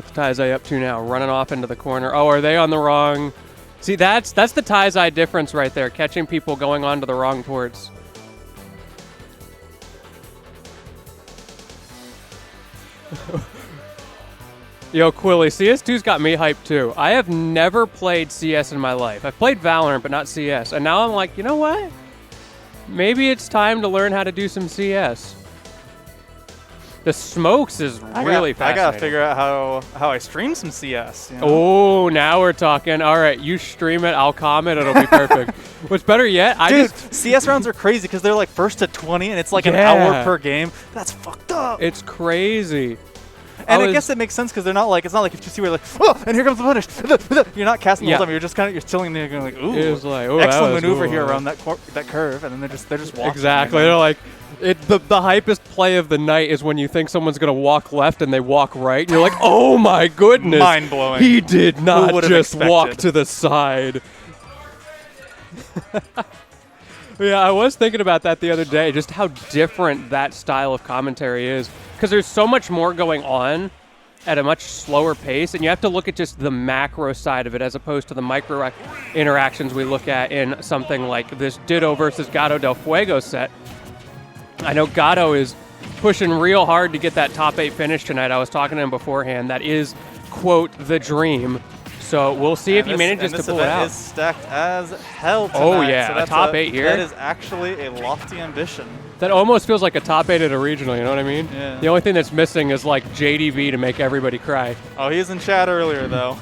What's Taizai up to now? Running off into the corner. Oh, are they on the wrong? See, that's the Taizai difference right there. Catching people going onto the wrong ports. Yo, Quilly, CS2's got me hyped too. I have never played CS in my life. I've played Valorant, but not CS. And now I'm like, you know what? Maybe it's time to learn how to do some CS. The smokes is really fascinating. I gotta figure out how I stream some CS. You know? Oh, now we're talking. All right, you stream it, I'll comment, it'll be perfect. What's better yet, Dude, CS rounds are crazy because they're like first to 20 and it's like an hour per game. That's fucked up. It's crazy. And I guess it makes sense because they're not like, it's not like if you see where like, oh, and here comes the punish. You're not casting the whole time. You're just kind of, you're chilling there going like, ooh, it's like, oh, excellent maneuver here around that curve. And then they're just walking. Exactly. They're like, the hypest play of the night is when you think someone's going to walk left and they walk right. And you're like, oh my goodness. Mind blowing. He did not just walk to the side. Yeah, I was thinking about that the other day, just how different that style of commentary is. Because there's so much more going on at a much slower pace, and you have to look at just the macro side of it as opposed to the micro interactions we look at in something like this Ditto versus GatoDelFuego set. I know Gato is pushing real hard to get that top 8 finish tonight. I was talking to him beforehand. That is, quote, the dream. So we'll see if he manages to pull it out. This event is stacked as hell tonight. Oh, yeah, so a top 8 here. That is actually a lofty ambition. That almost feels like a top 8 at a regional, you know what I mean? Yeah. The only thing that's missing is like JDV to make everybody cry. Oh, he was in chat earlier, though.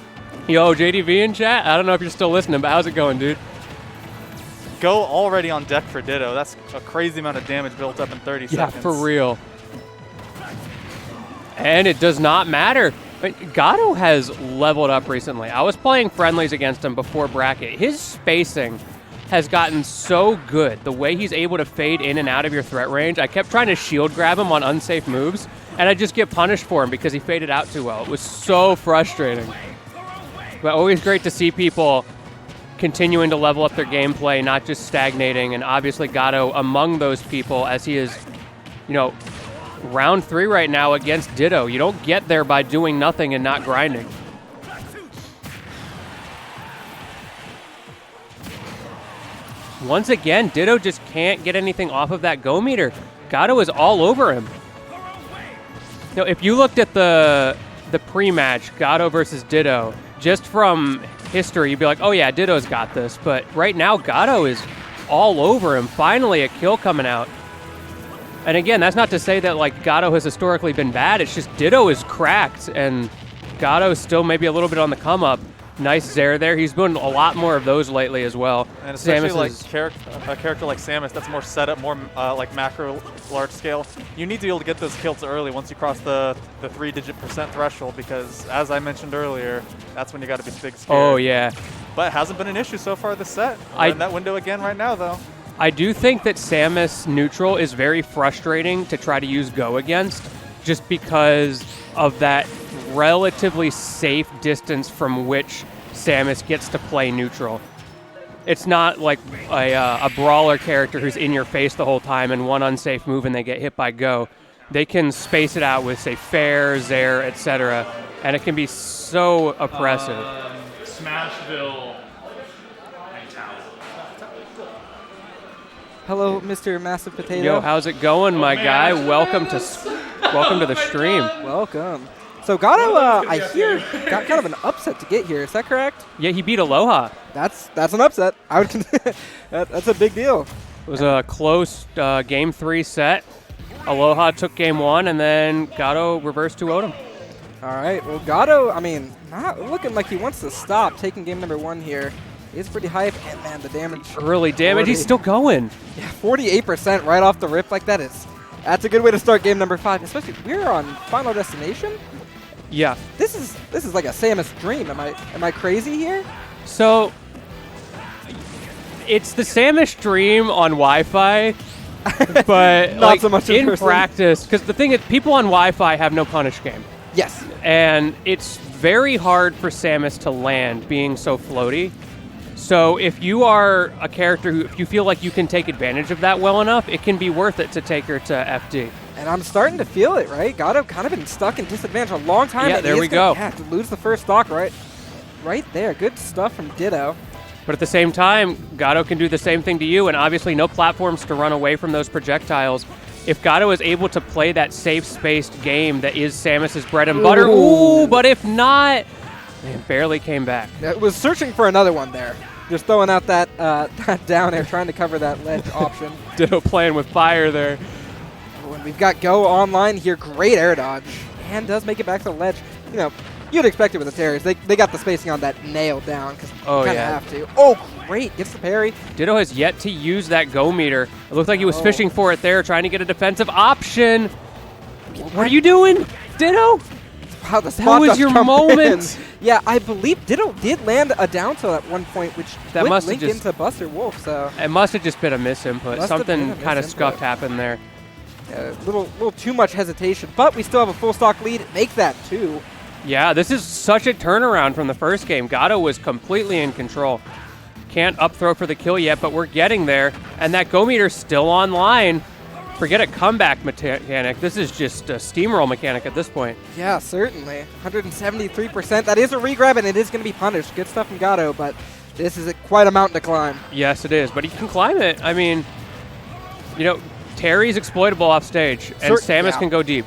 Yo, JDV in chat? I don't know if you're still listening, but how's it going, dude? Go already on deck for Ditto. That's a crazy amount of damage built up in 30 seconds. Yeah, for real. And it does not matter. Gato has leveled up recently. I was playing friendlies against him before bracket. His spacing has gotten so good. The way he's able to fade in and out of your threat range. I kept trying to shield grab him on unsafe moves, and I just get punished for him because he faded out too well. It was so frustrating. But always great to see people continuing to level up their gameplay, not just stagnating. And obviously Gato among those people, as he is, you know, round 3 right now against Ditto. You don't get there by doing nothing and not grinding. Once again, Ditto just can't get anything off of that go meter. Gato is all over him. Now, if you looked at the pre-match, Gato versus Ditto, just from history, you'd be like, oh yeah, Ditto's got this. But right now, Gato is all over him. Finally, a kill coming out. And again, that's not to say that like Gato has historically been bad. It's just Ditto is cracked, and Gato is still maybe a little bit on the come up. Nice Zair there. He's doing a lot more of those lately as well. And especially like a character like Samus that's more setup, more like macro, large scale. You need to be able to get those kills early once you cross the 3-digit % threshold, because as I mentioned earlier, that's when you got to be big scared. Oh yeah. But it hasn't been an issue so far this set. We're in that window again right now though. I do think that Samus neutral is very frustrating to try to use go against, just because of that relatively safe distance from which Samus gets to play neutral. It's not like a brawler character who's in your face the whole time and one unsafe move and they get hit by go. They can space it out with, say, Fair, Zair, etc., and it can be so oppressive. Smashville. Hello, Mr. Massive Potato. Yo, how's it going, my guy? Welcome to the stream. Welcome. So Gato, I hear, got kind of an upset to get here. Is that correct? Yeah, he beat Aloha. That's an upset. I would. That's a big deal. It was a close Game 3 set. Aloha took Game 1, and then Gato reversed 2-0'd him. All right. Well, Gato, I mean, not looking like he wants to stop. Taking game number 1 here. He's pretty hype, and man, the damage. Early damage, he's still going. Yeah, 48% right off the rip like that is. That's a good way to start game number 5, especially we're on Final Destination. Yeah. This is like a Samus dream. Am I crazy here? So it's the Samus dream on Wi-Fi, but not like so much in person. practice, because the thing is, people on Wi-Fi have no punish game. Yes. And it's very hard for Samus to land being so floaty. So if you are a character who, if you feel like you can take advantage of that well enough, it can be worth it to take her to FD. And I'm starting to feel it, right? Gato kind of been stuck in disadvantage a long time. Yeah, and there he we is gonna go. have to lose the first stock right there. Good stuff from Ditto. But at the same time, Gato can do the same thing to you, and obviously no platforms to run away from those projectiles. If Gato is able to play that safe-spaced game that is Samus's bread and butter, ooh, but if not, man, barely came back. It was searching for another one there. Just throwing out that, that down air, trying to cover that ledge option. Ditto playing with fire there. When we've got Go online here, great air dodge, and does make it back to the ledge. You know, you'd expect it with the Terrors. They got the spacing on that nailed down because you kind of have to. Oh, great, gets the parry. Ditto has yet to use that go meter. It looked like he was fishing for it there, trying to get a defensive option. What are you doing, Ditto? Wow, the spot That was dodge your come moment. in. Yeah, I believe Ditto did land a down tilt at one point, which That would must have link just- into Buster Wolf. So It must have just been a misinput. Must have been Something a kind of misinput. scuffed happened there. a little too much hesitation, but we still have a full stock lead. Make that 2. Yeah, this is such a turnaround from the first game. Gato was completely in control. Can't up throw for the kill yet, but we're getting there. And that go meter's still online. Forget a comeback mechanic. This is just a steamroll mechanic at this point. Yeah, certainly. 173%. That is a regrab, and it is going to be punished. Good stuff from Gato, but this is quite a mountain to climb. Yes, it is, but he can climb it. I mean, you know, Terry's exploitable off stage, and Samus can go deep.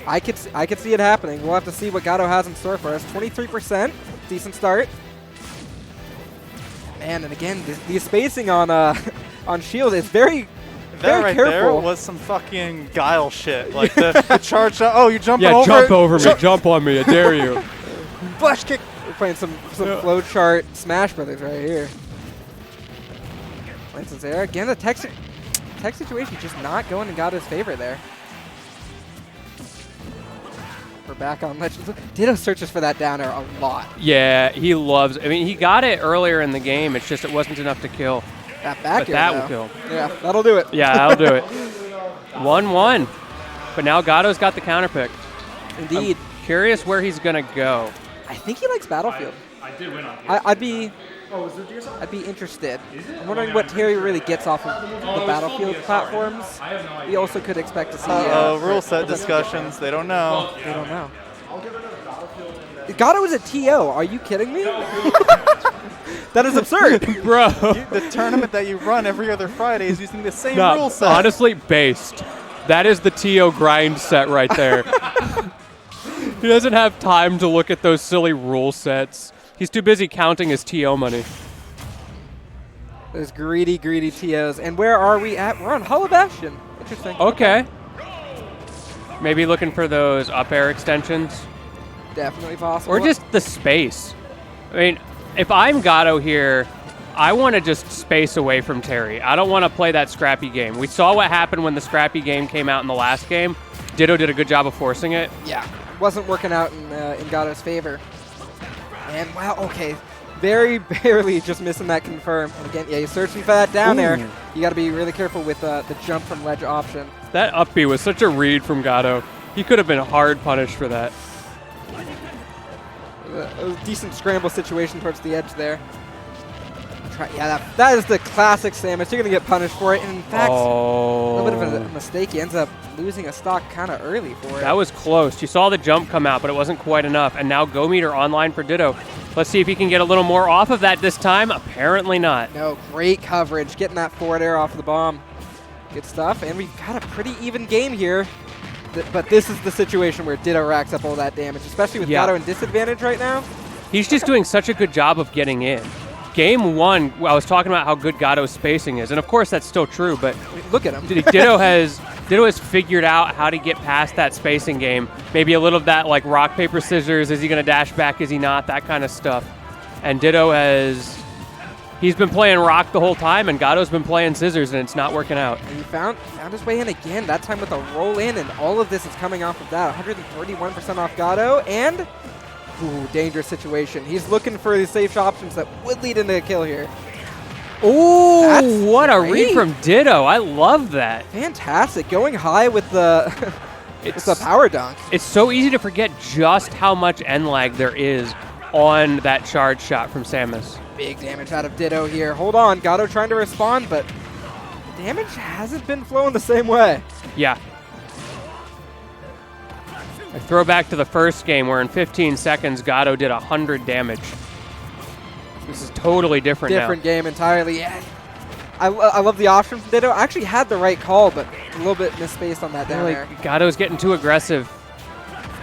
I could see it happening. We'll have to see what Gato has in store for us. 23%, decent start. Man, and again, the spacing on on shield is very That right careful. there was some fucking guile shit. Like the charge shot. Oh, you jumping over? Jump over me. Jump on me. I dare you. Flash kick. We're playing some flowchart Smash Brothers right here. Lances there. Again, the tech situation just not going in Gato's favor there. We're back on ledge. Ditto searches for that down air a lot. Yeah, he loves. I mean, he got it earlier in the game. It's just it wasn't enough to kill. That back But air, that though. will kill. Yeah, that'll do it. Yeah, that'll do it. 1-1. But now Gato's got the counter pick. Indeed. I'm curious where he's gonna go. I think he likes Battlefield. I did win on I'd be interested. I'm wondering what Terry really gets off of the Battlefield platforms. We also could expect to see rule set discussions. They don't know. They don't know. Gato is a TO. Are you kidding me? That is absurd. Bro. The tournament that you run every other Friday is using the same No, rule set. honestly, based. That is the TO grind set right there. He doesn't have time to look at those silly rule sets. He's too busy counting his TO money. Those greedy, greedy TOs. And where are we at? We're on Hollow Bastion. Interesting. Okay. Maybe looking for those up air extensions. Definitely possible. Or just the space. I mean, if I'm Gato here, I want to just space away from Terry. I don't want to play that scrappy game. We saw what happened when the scrappy game came out in the last game. Ditto did a good job of forcing it. Yeah, wasn't working out in Gato's favor. And wow, okay, very barely just missing that confirm. And again, yeah, you're searching for that down air. You got to be really careful with the jump from ledge option. That up B was such a read from Gato. He could have been hard punished for that. A decent scramble situation towards the edge there. Yeah, that is the classic Samus. You're going to get punished for it. And in fact, a little bit of a mistake. He ends up losing a stock kind of early for it. That was close. You saw the jump come out, but it wasn't quite enough. And now Go Meter online for Ditto. Let's see if he can get a little more off of that this time. Apparently not. No, great coverage. Getting that forward air off the bomb. Good stuff. And we've got a pretty even game here. But this is the situation where Ditto racks up all that damage, especially with Gato in disadvantage right now. He's just doing such a good job of getting in. Game 1, I was talking about how good Gato's spacing is, and of course that's still true, but look at him. Ditto has figured out how to get past that spacing game. Maybe a little of that like rock, paper, scissors. Is he going to dash back? Is he not? That kind of stuff. And Ditto he's been playing rock the whole time, and Gato's been playing scissors, and it's not working out. And he found his way in again, that time with a roll in, and all of this is coming off of that. 131% off Gato, and ooh, dangerous situation. He's looking for the safe options that would lead into a kill here. Ooh, what a read great. from Ditto. I love that. Fantastic. Going high with the, with the power dunk. It's so easy to forget just how much end lag there is on that charge shot from Samus. Big damage out of Ditto here. Hold on, Gato trying to respond, but the damage hasn't been flowing the same way. Yeah. I throw back to the first game where in 15 seconds, Gato did 100 damage. This is totally different now. Different game entirely. Yeah. I love the option from Ditto. I actually had the right call, but a little bit misspaced on that down there. Gato's getting too aggressive.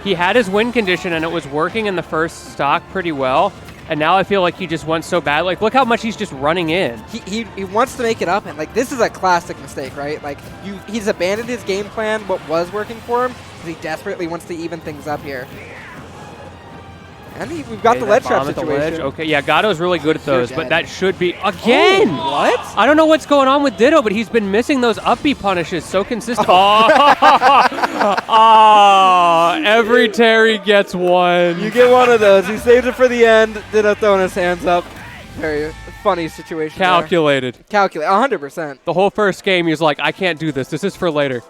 He had his win condition, and it was working in the first stock pretty well. And now I feel like he just went so bad. Like, look how much he's just running in. He wants to make it up, and like this is a classic mistake, right? Like he's abandoned his game plan, what was working for him, because he desperately wants to even things up here. And we've got the ledge trap situation. Okay, yeah, Gato's really good at those, but that should be again. Oh, what? I don't know what's going on with Ditto, but he's been missing those up B punishes so consistent. Every Terry gets one. You get one of those. He saved it for the end. Ditto throwing his hands up. Very funny situation. Calculated. Calculate. 100%. The whole first game, he was like, I can't do this. This is for later.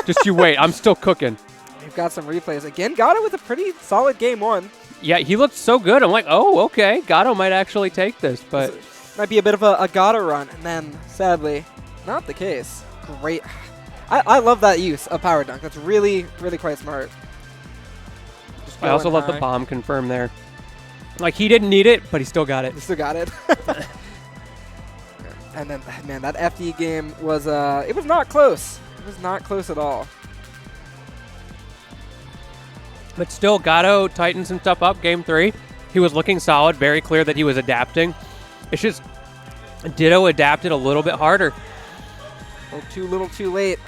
Just you wait. I'm still cooking. We've got some replays. Again, Gato with a pretty solid game one. Yeah, he looked so good. I'm like, oh, okay. Gato might actually take this, but might be a bit of a Gato run. And then, sadly, not the case. Great. I love that use of Power Dunk. That's really, really quite smart. I also love the bomb confirm there. Like, he didn't need it, but he still got it. He still got it. And then, man, that FD game was, it was not close. It was not close at all. But still, Gato tightened some stuff up game 3. He was looking solid, very clear that he was adapting. It's just Ditto adapted a little bit harder. A little too late.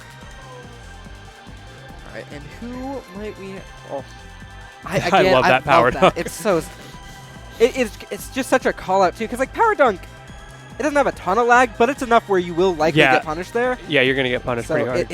All right, and who might we... Oh, I love that power dunk. It's so... It's just such a call-out, too, because, like, Power Dunk, it doesn't have a ton of lag, but it's enough where you will likely get punished there. Yeah, you're going to get punished pretty hard.